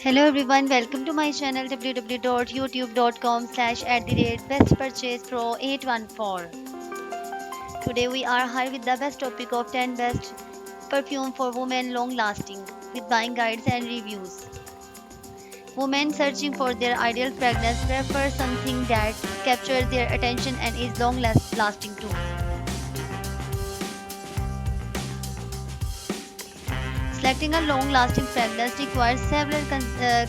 Hello everyone, welcome to my channel www.youtube.com/bestpurchasepro814. Today we are here with the best topic of 10 best perfume for women long lasting with buying guides and reviews. Women searching for their ideal fragrance prefer something that captures their attention and is long lasting too. Selecting a long lasting fragrance requires several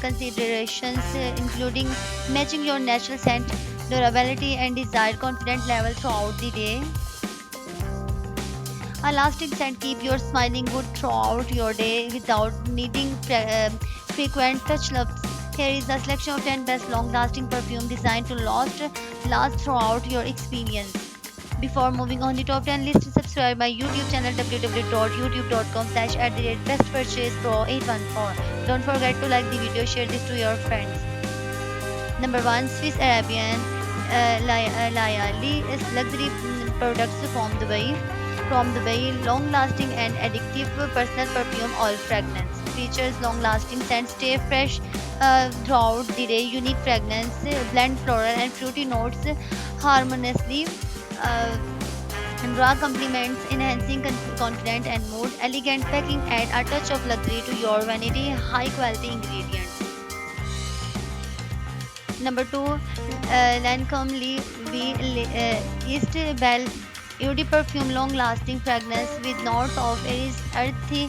considerations, including matching your natural scent, durability, and desired confidence level throughout the day. A lasting scent keeps you smiling good throughout your day without needing frequent touch ups. Here is a selection of 10 best long lasting perfume designed to last throughout your experience. Before moving on the top 10 list, subscribe my YouTube channel www.youtube.com/bestpurchasepro814. Don't forget to like the video, share this to your friends. Number 1, Swiss Arabian Layali is luxury products from the way long-lasting and addictive personal perfume oil fragrance. Features long-lasting scent, stay fresh throughout the day. Unique fragrance, blend floral and fruity notes harmoniously. Uh, and raw complements enhancing confidence and mood. Elegant packing add a touch of luxury to your vanity. High quality ingredients. Number 2, Lancome East Belle Eau de Perfume long lasting fragrance with notes of earthy,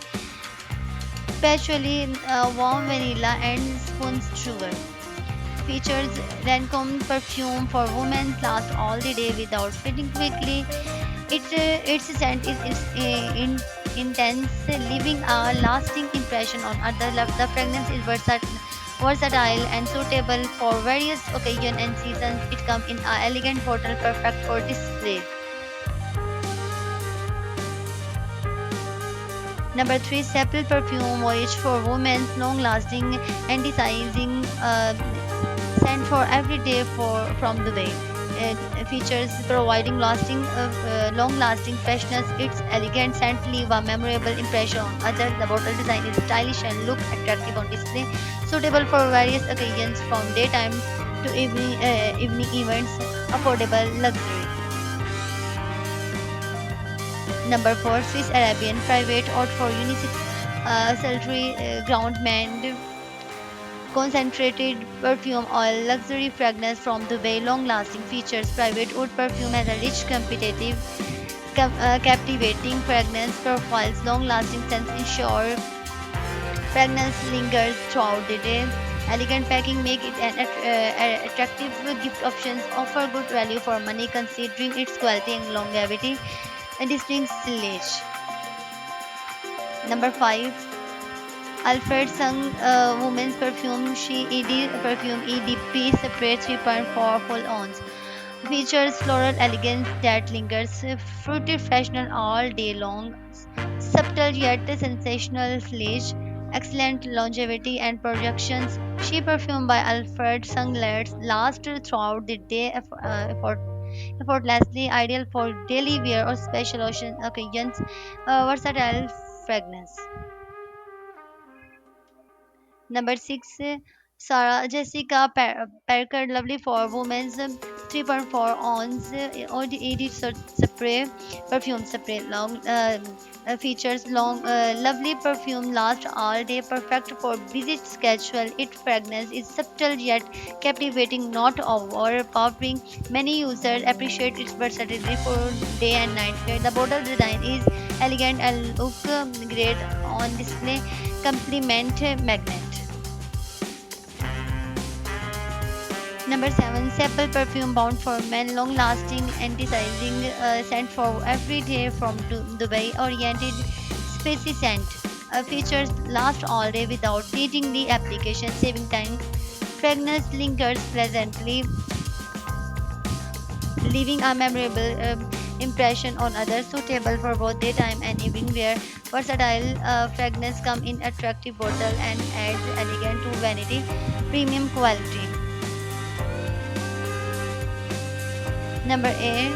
patchouli, warm vanilla, and spruce sugar. Features Lancome perfume for women lasts all the day without fading quickly. Its scent is intense, leaving a lasting impression on others. The fragrance is versatile and suitable for various occasions and seasons. It comes in an elegant bottle, perfect for display. Number 3, Sepal Perfume Voyage for Women's long-lasting, anti-sizing scent for every day from the way. It features providing long-lasting freshness. Its elegant scent leave a memorable impression on others. The bottle design is stylish and look attractive on display, suitable for various occasions from daytime to evening events. Affordable luxury. Number 4, Swiss Arabian Private Haute for Unisex Sultry Ground Mend Concentrated Perfume Oil Luxury Fragrance from Dubai. Long lasting features. Private Wood perfume has a rich, captivating fragrance profiles. Long lasting scents ensure fragrance lingers throughout the day. Elegant packing make it an attractive gift options. Offer good value for money considering its quality and longevity. A distinct sillage. Number 5, Alfred Sung Women's Perfume She ED Perfume EDP Spray 3.4 full ounce. Features floral elegance that lingers, fruity freshness all day long, subtle yet sensational sillage, excellent longevity and projections. She perfume by Alfred Sung last throughout the day, effortlessly, ideal for daily wear or special occasions. Versatile fragrance. Number 6, Sarah Jessica Parker Lovely for Women's 3.4 ounce ODD spray perfume spray long features lovely perfume lasts all day, perfect for busy schedule. Its fragrance is subtle yet captivating, not overpowering. Many users appreciate its versatility for day and night wear. The bottle design is elegant and look great on display. Compliment magnet. Number 7, Sepal Perfume Bound for Men long lasting anti-sizing scent for every day from Dubai oriented spicy scent. Features last all day without needing the application, saving time. Fragrance lingers pleasantly, leaving a memorable impression on others, suitable for both daytime and evening wear. Versatile fragrance come in attractive bottle and adds elegant to vanity. Premium quality. Number 8,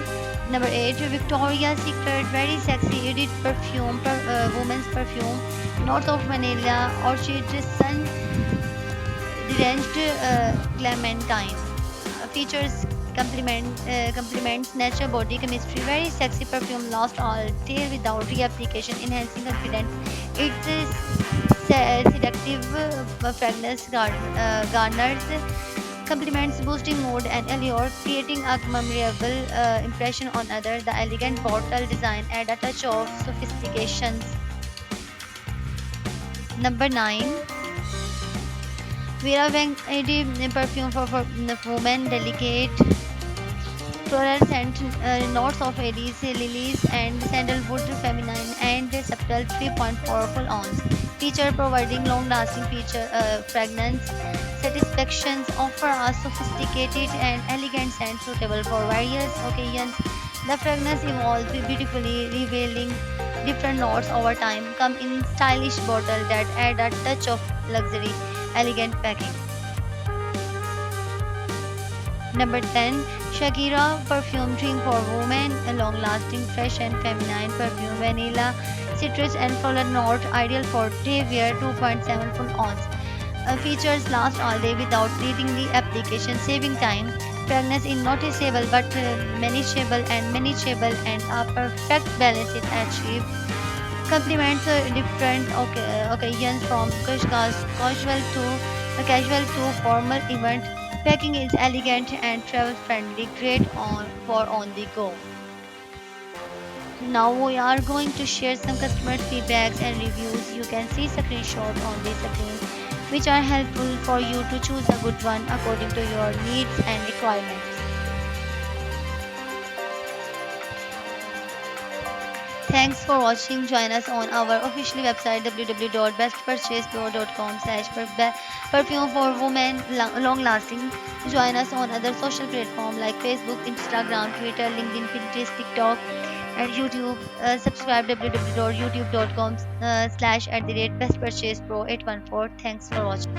Victoria's Secret Very Sexy Edit Perfume, Women's Perfume, North of Vanilla, Orchid, Sun Drenched Clementine features complements natural body chemistry. Very sexy perfume lasts all day without reapplication, enhancing confidence. Its seductive fragrance garners complements boosting mood and allure, creating a memorable impression on others. The elegant bottle design add a touch of sophistication. Number 9. Vera Wang perfume for women, delicate floral scent, notes of iris, lilies, and sandalwood, feminine and subtle 3.4 full ounce. Feature providing long-lasting fragrance satisfactions, offer a sophisticated and elegant scent suitable for various occasions. The fragrance evolves beautifully, revealing different notes over time. Come in stylish bottle that add a touch of luxury, elegant packing. Number 10. Shakira perfume drink for women, a long-lasting, fresh and feminine perfume, vanilla, citrus and floral note, ideal for day wear, 2.7 full ounce. Features last all day without needing the application, saving time. Fragrance is noticeable but manageable and a perfect balance it achieves. Complements different occasions from casual to formal event. Packing is elegant and travel friendly, great for on the go. Now we are going to share some customer feedbacks and reviews. You can see screenshot on the screen, which are helpful for you to choose a good one according to your needs and requirements. Thanks for watching. Join us on our official website www.bestpurchasepro.com/perfume for women long lasting. Join us on other social platforms like Facebook, Instagram, Twitter, LinkedIn, Pinterest, TikTok, and YouTube. Subscribe www.youtube.com slash @bestpurchasepro814. Thanks for watching.